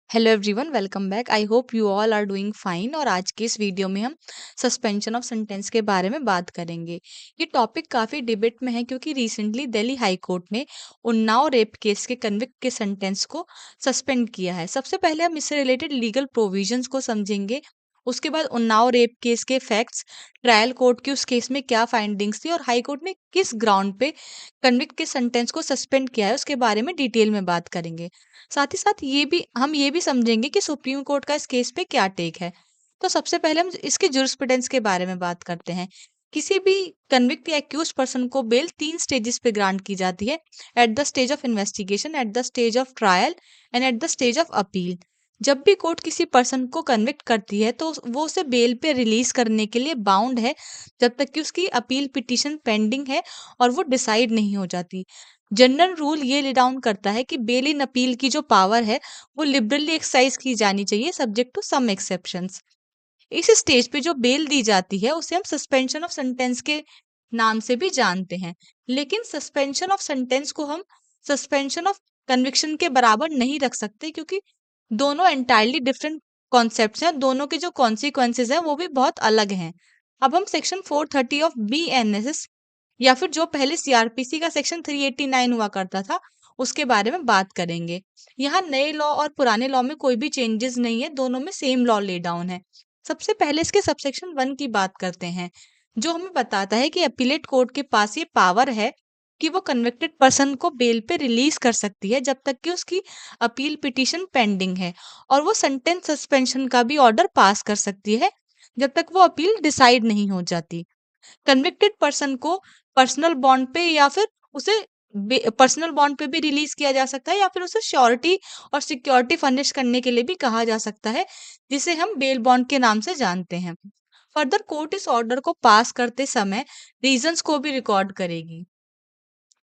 Hello everyone, welcome back. I hope you all are doing fine. और आज के इस वीडियो में हम सस्पेंशन ऑफ सेंटेंस के बारे में बात करेंगे। ये टॉपिक काफ़ी डिबेट में है क्योंकि रिसेंटली दिल्ली हाई कोर्ट ने उन्नाव रेप केस के कन्विक्ट के सेंटेंस को सस्पेंड किया है। सबसे पहले हम इससे रिलेटेड लीगल प्रोविजंस को समझेंगे। उसके बाद उन्नाव रेप केस के फैक्ट्स, ट्रायल कोर्ट की उस केस में क्या फाइंडिंग्स थी और हाई कोर्ट ने किस ग्राउंड पे कन्विक्ट के सेंटेंस को सस्पेंड किया है, उसके बारे में डिटेल में बात करेंगे। साथ ही साथ ये भी समझेंगे कि सुप्रीम कोर्ट का इस केस पे क्या टेक है। तो सबसे पहले हम इसके जुरिस्प्रूडेंस के बारे में बात करते हैं। किसी भी कन्विक्ट या एक्यूज पर्सन को बेल 3 स्टेजेस पे ग्रांट की जाती है: at the stage of investigation, at the stage of trial and at the stage of appeal. जब भी कोर्ट किसी पर्सन को कन्विक्ट करती है तो वो उसे बेल पे रिलीज करने के लिए बाउंड है जब तक कि उसकी अपील पिटीशन पेंडिंग है और वो डिसाइड नहीं हो जाती। जनरल रूल ये ले डाउन करता है कि बेल इन अपील की जो पावर है वो लिबरली एक्सरसाइज की जानी चाहिए, सब्जेक्ट टू सम एक्सेप्शंस। इस स्टेज पे जो बेल दी जाती है उसे हम सस्पेंशन ऑफ सेंटेंस के नाम से भी जानते हैं। लेकिन सस्पेंशन ऑफ सेंटेंस को हम सस्पेंशन ऑफ कन्विक्शन के बराबर नहीं रख सकते क्योंकि दोनों एंटायरली डिफरेंट कॉन्सेप्ट्स हैं। दोनों के जो कॉन्सिक्वेंसेज हैं वो भी बहुत अलग हैं। अब हम सेक्शन 430 ऑफ BNSS या फिर जो पहले सीआरपीसी का सेक्शन 389 हुआ करता था उसके बारे में बात करेंगे। यहाँ नए लॉ और पुराने लॉ में कोई भी चेंजेस नहीं है, दोनों में सेम लॉ ले डाउन है। सबसे पहले इसके सबसेक्शन 1 की बात करते हैं, जो हमें बताता है कि अपीलेट कोर्ट के पास ये पावर है कि वो कन्विक्टेड पर्सन को बेल पे रिलीज कर सकती है जब तक कि उसकी अपील पिटीशन पेंडिंग है, और वो सेंटेंस सस्पेंशन का भी ऑर्डर पास कर सकती है जब तक वो अपील डिसाइड नहीं हो जाती। कन्विक्टेड पर्सन को पर्सनल बॉन्ड पे या फिर उसे पर्सनल बॉन्ड पे भी रिलीज किया जा सकता है या फिर उसे श्योरिटी और सिक्योरिटी फर्निश करने के लिए भी कहा जा सकता है, जिसे हम बेल बॉन्ड के नाम से जानते हैं। फर्दर कोर्ट इस ऑर्डर को पास करते समय रीजंस को भी रिकॉर्ड करेगी।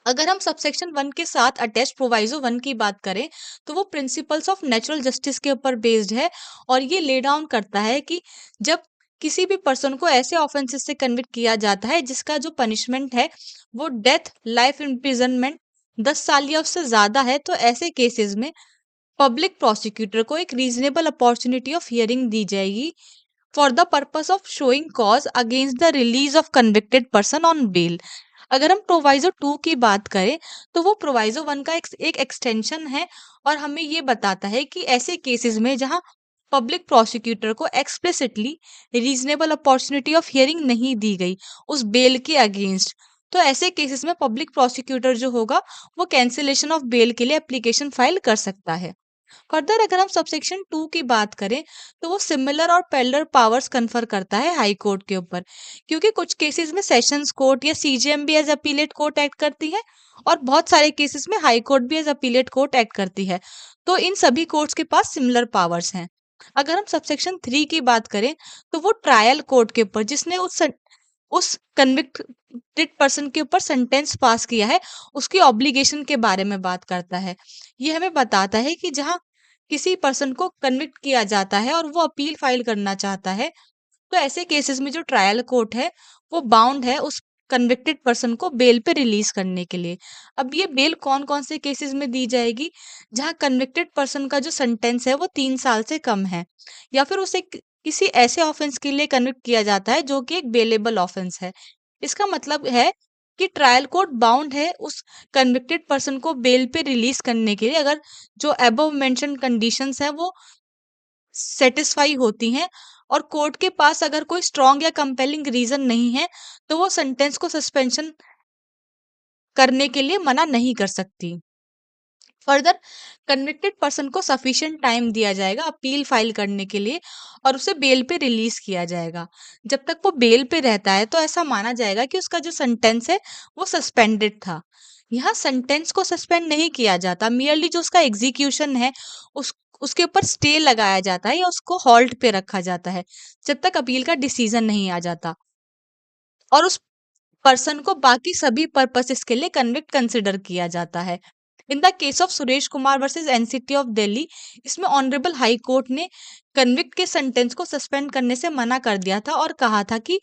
अगर हम सबसेक्शन 1 के साथ अटैच प्रोवाइजो 1 की बात करें तो वो प्रिंसिपल्स ऑफ नेचुरल जस्टिस के ऊपर बेस्ड है और ये ले डाउन करता है कि जब किसी भी पर्सन को ऐसे ऑफेंसेस से कन्विक्ट किया जाता है जिसका जो पनिशमेंट है वो डेथ, लाइफ इम्प्रिजनमेंट, 10 साल या उससे ज्यादा है, तो ऐसे केसेस में पब्लिक प्रोसिक्यूटर को एक रीजनेबल अपॉर्चुनिटी ऑफ हियरिंग दी जाएगी for the purpose of showing cause against the release of convicted person on bail. अगर हम प्रोवाइजो 2 की बात करें तो वो प्रोवाइजो 1 का एक एक्सटेंशन है और हमें ये बताता है कि ऐसे केसेस में जहां पब्लिक प्रोसिक्यूटर को explicitly reasonable opportunity of hearing नहीं दी गई उस बेल के अगेंस्ट, तो ऐसे केसेस में पब्लिक प्रोसिक्यूटर जो होगा वो कैंसिलेशन ऑफ बेल के लिए एप्लीकेशन फाइल कर सकता है। फर्दर अगर हम सबसेक्शन 2 की बात करें तो वो सिमिलर और पैरेलल पावर्स कन्फर करता है हाई कोर्ट के ऊपर, क्योंकि कुछ केसेस में सेशंस कोर्ट या CJM भी एज अपीलेट कोर्ट एक्ट करती है और बहुत सारे केसेस में हाई कोर्ट भी एज अपीलेट कोर्ट एक्ट करती है। तो इन सभी कोर्ट्स के पास सिमिलर पावर्स हैं। अगर हम सबसेक्शन 3 की बात करें तो वो ट्रायल कोर्ट के ऊपर जिसने उस कन्विक्टेड पर्सन के ऊपर सेंटेंस पास किया है उसकी ऑब्लिगेशन के बारे में बात करता है। ये हमें बताता है कि जहां किसी पर्सन को कन्विक्ट किया जाता है और वो अपील फाइल करना चाहता है तो ऐसे केसेस में जो ट्रायल कोर्ट है वो बाउंड है उस कन्विक्टेड पर्सन को बेल पे रिलीज करने के लिए। अब ये बेल कौन कौन से केसेस में दी जाएगी? जहां कन्विक्टेड पर्सन का जो सेंटेंस है वो 3 साल से कम है या फिर उसे किसी ऐसे ऑफेंस के लिए कन्विक्ट किया जाता है जो कि एक बेलेबल ऑफेंस है। इसका मतलब है कि ट्रायल कोर्ट बाउंड है उस कन्विक्टेड पर्सन को बेल पे रिलीज करने के लिए अगर जो अबव मेंशन कंडीशंस हैं वो सेटिस्फाई होती हैं और कोर्ट के पास अगर कोई स्ट्रॉन्ग या कंपेलिंग रीजन नहीं है तो वो सेंटेंस को सस्पेंशन करने के लिए मना नहीं कर सकती। फर्दर कन्विक्टेड पर्सन को सफिशिएंट टाइम दिया जाएगा अपील फाइल करने के लिए और उसे बेल पे रिलीज किया जाएगा। जब तक वो बेल पे रहता है तो ऐसा माना जाएगा कि उसका जो सेंटेंस है वो सस्पेंडेड था। यहाँ सेंटेंस को सस्पेंड नहीं किया जाता, मियरली जो उसका एग्जीक्यूशन है उसके ऊपर स्टे लगाया जाता है या उसको हॉल्ट पे रखा जाता है जब तक अपील का डिसीजन नहीं आ जाता और उस पर्सन को बाकी सभी पर्पसेस के लिए कन्विक्ट कंसिडर किया जाता है। In the case of Suresh Kumar versus NCT of Delhi, इसमें ऑनरेबल हाई कोर्ट ने कन्विक्ट के सेंटेंस को सस्पेंड करने से मना कर दिया था और कहा था कि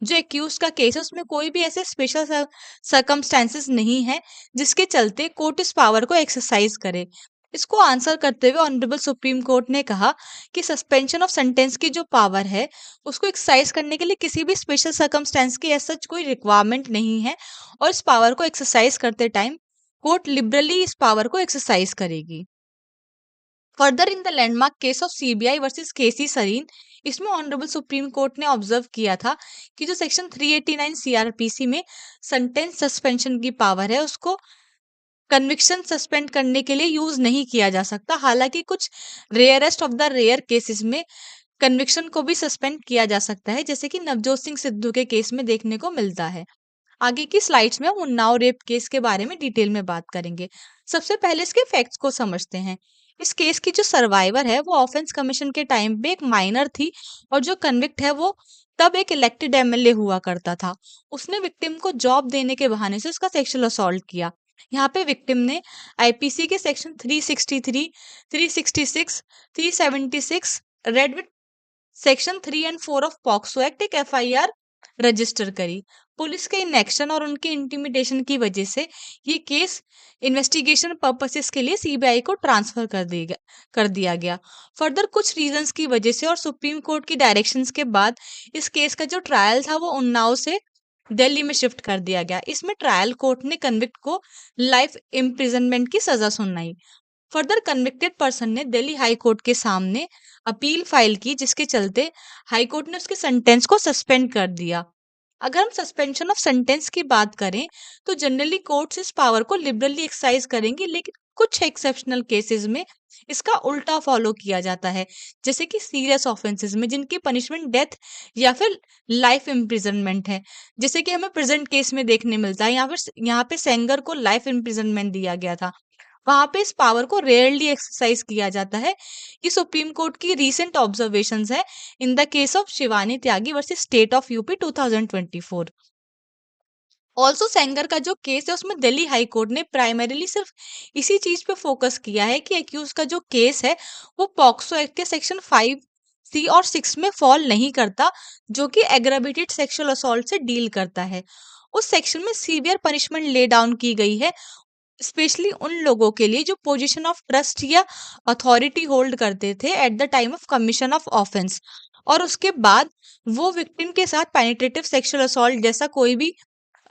जो एक्यूज का केस है उसमें कोई भी ऐसे स्पेशल सर्कमस्टेंसेस नहीं है जिसके चलते कोर्ट इस पावर को एक्सरसाइज करे। इसको आंसर करते हुए ऑनरेबल सुप्रीम कोर्ट ने कहा कि सस्पेंशन ऑफ सेंटेंस की जो पावर है उसको एक्सरसाइज करने के लिए किसी भी स्पेशल सर्कमस्टेंस की ऐसा कोई रिक्वायरमेंट नहीं है, और इस पावर को एक्सरसाइज करते टाइम कोर्ट लिबरली इस पावर को एक्सरसाइज करेगी। Further in the landmark case of CBI versus KC Sareen, इसमें ऑनरेबल सुप्रीम कोर्ट ने ऑब्जर्व किया था कि जो सेक्शन 389 सीआरपीसी में सेंटेंस सस्पेंशन की पावर है उसको कन्विक्शन सस्पेंड करने के लिए यूज नहीं किया जा सकता। हालांकि कुछ rarest of the rare cases में कन्विक्शन को भी सस्पेंड किया जा सकता है, जैसे कि नवजोत सिंह सिद्धू के केस में देखने को मिलता है। आगे की स्लाइड्स में हम उन्नाव रेप केस के बारे में डिटेल में बात करेंगे। सबसे पहले इसके फैक्ट्स को समझते हैं। इस केस की जो सर्वाइवर है वो ऑफेंस कमीशन के टाइम पे एक माइनर थी, और जो कन्विक्ट है वो तब एक इलेक्टेड एमएलए हुआ करता था। उसने विक्टिम को जॉब देने के बहाने से उसका सेक्सुअल असॉल्ट किया। यहाँ पे विक्टिम ने आईपीसी के section 363, 366, 376 red with section 3 and 4 of POCSO act एक एफआईआर रजिस्टर करी। पुलिस के इनएक्शन और उनके इंटिमिडेशन की वजह से ये केस इन्वेस्टिगेशन पर्पसेस के लिए सीबीआई को ट्रांसफर कर दिया गया। फर्दर कुछ रीजंस की वजह से और सुप्रीम कोर्ट की डायरेक्शंस के बाद इस केस का जो ट्रायल था वो उन्नाव से दिल्ली में शिफ्ट कर दिया गया। इसमें ट्रायल कोर्ट ने कन्विक्ट को लाइफ इम्प्रिजनमेंट की सजा सुनाई। फर्दर कन्विक्टेड पर्सन ने दिल्ली हाई कोर्ट के सामने अपील फाइल की, जिसके चलते हाई कोर्ट ने उसके सेंटेंस को सस्पेंड कर दिया। अगर हम सस्पेंशन ऑफ सेंटेंस की बात करें तो जनरली कोर्ट्स इस पावर को लिबरली एक्सरसाइज करेंगे, लेकिन कुछ एक्सेप्शनल केसेस में इसका उल्टा फॉलो किया जाता है, जैसे कि सीरियस ऑफेंसेस में जिनकी पनिशमेंट डेथ या फिर लाइफ इम्प्रिजनमेंट है, जैसे कि हमें प्रेजेंट केस में देखने मिलता है। यहाँ पे सेंगर को लाइफ इम्प्रिजनमेंट दिया गया था। वहां पे इस पावर को रेयरली एक्सरसाइज किया जाता है। ये सुप्रीम कोर्ट की रीसेंट ऑब्जर्वेशंस है in the case of Shivani Tyagi versus state of UP 2024। Also Sengar का जो केस है उसमें दिल्ली हाई कोर्ट ने प्राइमरीली सिर्फ इसी चीज पे फोकस किया है कि एक्यूज का जो केस है वो पॉक्सो एक्ट के सेक्शन 5C और 6 में फॉल नहीं करता, जो कि एग्रावेटेड सेक्सुअल असॉल्ट से डील करता है। उस सेक्शन में सीवियर पनिशमेंट ले डाउन की गई है, स्पेशली उन लोगों के लिए जो पोजीशन ऑफ ट्रस्ट या अथॉरिटी होल्ड करते थे at the time of commission of offence, और उसके बाद वो विक्टिम के साथ पेनिट्रेटिव सेक्सुअल असॉल्ट जैसा कोई भी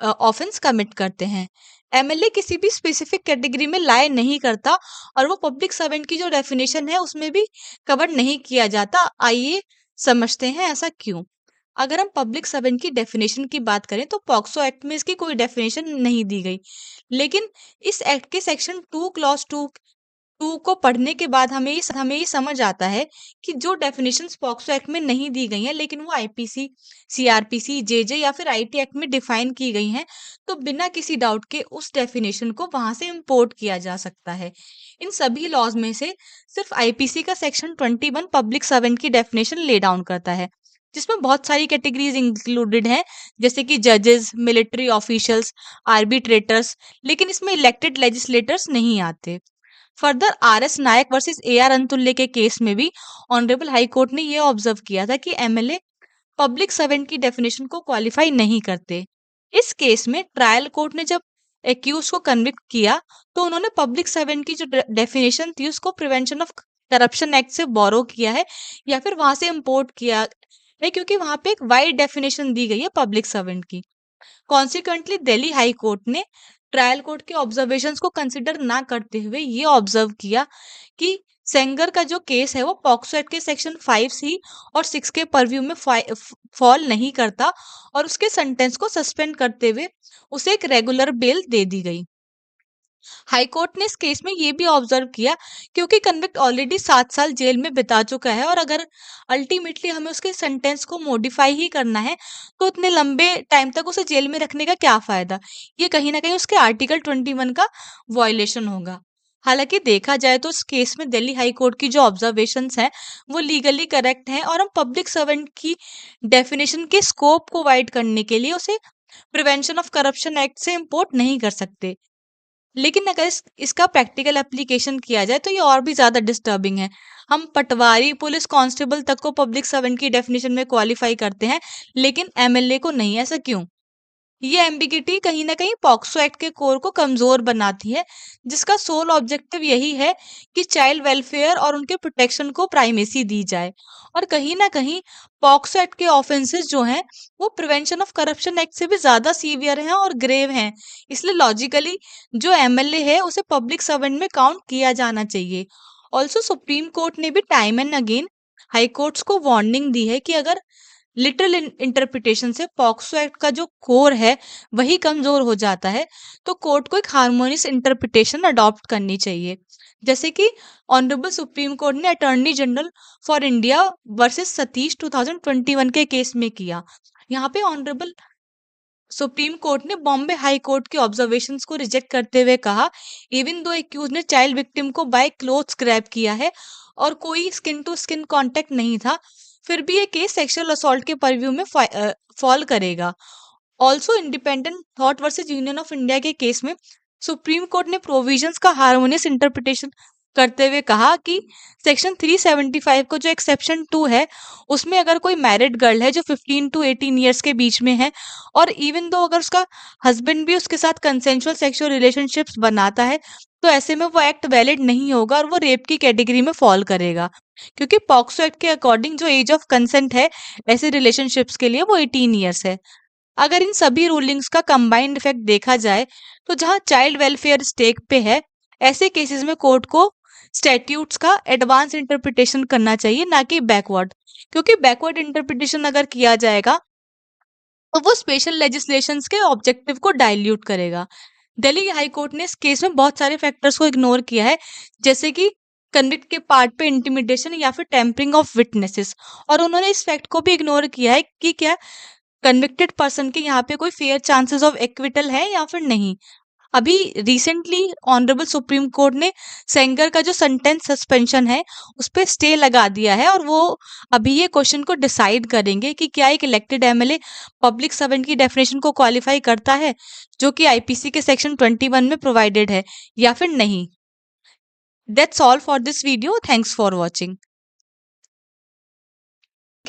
ऑफेंस कमिट करते हैं। एमएलए किसी भी स्पेसिफिक कैटेगरी में लाए नहीं करता, और वो पब्लिक सर्वेंट की जो डेफिनेशन है उसमें भी कवर नहीं किया जाता। आइए समझते हैं ऐसा क्यों। अगर हम पब्लिक सर्वेंट की डेफिनेशन की बात करें तो पॉक्सो एक्ट में इसकी कोई डेफिनेशन नहीं दी गई, लेकिन इस एक्ट के सेक्शन 2 क्लॉज 2 को पढ़ने के बाद हमें ये समझ आता है कि जो डेफिनेशंस पॉक्सो एक्ट में नहीं दी गई हैं लेकिन वो आईपीसी, सीआरपीसी, जेजे या फिर आईटी एक्ट में डिफाइन की गई हैं, तो बिना किसी डाउट के उस डेफिनेशन को वहां से इंपोर्ट किया जा सकता है। इन सभी लॉज में से सिर्फ आईपीसी का सेक्शन 21 पब्लिक सर्वेंट की डेफिनेशन ले डाउन करता है, जिसमें बहुत सारी कैटेगरीज इंक्लूडेड हैं, जैसे कि जजेस, मिलिट्री ऑफिशियल्स, आर्बिट्रेटर्स, लेकिन इसमें इलेक्टेड लेजिस्लेटर्स नहीं आते। फर्दर आरएस नायक वर्सेस एआर अंतुल्य के केस में भी ऑनरेबल हाई कोर्ट ने यह ऑब्जर्व किया था कि एमएलए पब्लिक सर्वेंट की डेफिनेशन को क्वालिफाई नहीं करते। इस केस में ट्रायल कोर्ट ने जब एक्यूज को कन्विक्ट किया तो उन्होंने पब्लिक सर्वेंट की जो डेफिनेशन थी उसको प्रिवेंशन ऑफ करप्शन एक्ट से बोरो किया है या फिर वहां से इंपोर्ट किया है, क्योंकि वहां पे एक वाइड डेफिनेशन दी गई है पब्लिक सर्वेंट की। कॉन्सिक्वेंटली दिल्ली हाई कोर्ट ने ट्रायल कोर्ट के ऑब्जर्वेशंस को कंसिडर ना करते हुए ये ऑब्जर्व किया कि सेंगर का जो केस है वो पॉक्सो एक्ट के सेक्शन 5C और 6 के परव्यू में फॉल नहीं करता, और उसके सेंटेंस को सस्पेंड करते हुए उसे एक रेगुलर बेल दे दी गई। हाई कोर्ट ने इस केस में ये भी ऑब्जर्व किया क्योंकि कन्विक्ट ऑलरेडी 7 साल जेल में बिता चुका है, और अगर अल्टीमेटली हमें उसके सेंटेंस को मॉडिफाई ही करना है तो इतने लंबे टाइम तक उसे जेल में रखने का क्या फायदा। ये कहीं ना कहीं उसके आर्टिकल 21 का वॉयलेशन होगा। हालांकि देखा जाए तो इस केस में दिल्ली हाई कोर्ट की जो ऑब्जर्वेशंस हैं वो लीगली करेक्ट हैं, और हम पब्लिक सर्वेंट की डेफिनेशन के स्कोप को वाइड करने के लिए उसे प्रिवेंशन ऑफ करप्शन एक्ट से इंपोर्ट नहीं कर सकते। लेकिन अगर इसका प्रैक्टिकल एप्लीकेशन किया जाए तो ये और भी ज़्यादा डिस्टर्बिंग है। हम पटवारी, पुलिस कांस्टेबल तक को पब्लिक सर्वेंट की डेफिनेशन में क्वालिफाई करते हैं, लेकिन एमएलए को नहीं। ऐसा क्यों? ये एम्बिगिटी कहीं ना कहीं पॉक्सो एक्ट के कोर को कमजोर बनाती है, जिसका सोल ऑब्जेक्टिव यही है कि चाइल्ड वेलफेयर और उनके प्रोटेक्शन को प्राइमेसी दी जाए। और कहीं ना कहीं पॉक्सो एक्ट के ऑफेंसेस जो हैं वो प्रिवेंशन ऑफ करप्शन एक्ट से भी ज्यादा सीवियर हैं और ग्रेव हैं। इसलिए लॉजिकली जो एमएलए है उसे पब्लिक सर्वेंट में काउंट किया जाना चाहिए। ऑल्सो सुप्रीम कोर्ट ने भी time and again high courts को वार्निंग दी है कि अगर लिटरल इंटरप्रिटेशन से पॉक्सो एक्ट का जो कोर है वही कमजोर हो जाता है, तो कोर्ट को एक हार्मोनियस इंटरप्रिटेशन अडॉप्ट करनी चाहिए। जैसे कि ऑनरेबल सुप्रीम कोर्ट ने attorney general for India versus Satish 2021 के केस में किया। यहाँ पे ऑनरेबल सुप्रीम कोर्ट ने बॉम्बे हाई कोर्ट के ऑब्जर्वेशंस को रिजेक्ट करते हुए कहा, इवन दो एक्यूज ने चाइल्ड विक्टिम को बाय क्लोथ्स ग्रैब किया है और कोई स्किन टू स्किन कांटेक्ट नहीं था, फिर भी ये केस सेक्सुअल असॉल्ट के परव्यू में फॉल करेगा। Also independent thought versus union of India के केस में सुप्रीम कोर्ट ने प्रोविजंस का हार्मोनियस इंटरप्रिटेशन करते हुए कहा कि सेक्शन 375 को जो एक्सेप्शन 2 है उसमें अगर कोई मैरिड गर्ल है जो 15 टू 18 ईयर्स के बीच में है और इवन दो अगर उसका हस्बैंड भी उसके साथ कंसेंशुअल सेक्सुअल रिलेशनशिप्स बनाता है, तो ऐसे में वो एक्ट वैलिड नहीं होगा और वो रेप की कैटेगरी में फॉल करेगा, क्योंकि पॉक्सो एक्ट के अकॉर्डिंग जो एज ऑफ कंसेंट है ऐसे रिलेशनशिप्स के लिए वो 18 ईयर्स है। अगर इन सभी रूलिंग्स का कंबाइंड इफेक्ट देखा जाए तो जहां चाइल्ड वेलफेयर स्टेक पे है, ऐसे केसेस में कोर्ट को स्टैट्यूट्स का एडवांस इंटरप्रिटेशन करना चाहिए, ना कि बैकवर्ड, क्योंकि बैकवर्ड इंटरप्रिटेशन अगर किया जाएगा तो वो स्पेशल लेजिस्लेशंस के ऑब्जेक्टिव को डाइल्यूट करेगा। दिल्ली हाई कोर्ट ने इस केस में बहुत सारे फैक्टर्स को इग्नोर किया है, जैसे कि कन्विक्ट के पार्ट पे इंटिमिडेशन या फिर टेम्परिंग ऑफ विटनेसेस, और उन्होंने इस फैक्ट को भी इग्नोर किया है कि क्या कन्विक्टेड पर्सन के यहाँ पे कोई फेयर चांसेस ऑफ एक्विटल है या फिर नहीं। अभी रिसेंटली ऑनरेबल सुप्रीम कोर्ट ने सेंगर का जो सेंटेंस सस्पेंशन है उस पे स्टे लगा दिया है, और वो अभी ये क्वेश्चन को डिसाइड करेंगे कि क्या एक इलेक्टेड एमएलए पब्लिक सर्वेंट की डेफिनेशन को क्वालिफाई करता है जो कि आईपीसी के सेक्शन 21 में प्रोवाइडेड है या फिर नहीं। That's all for this video, thanks for watching.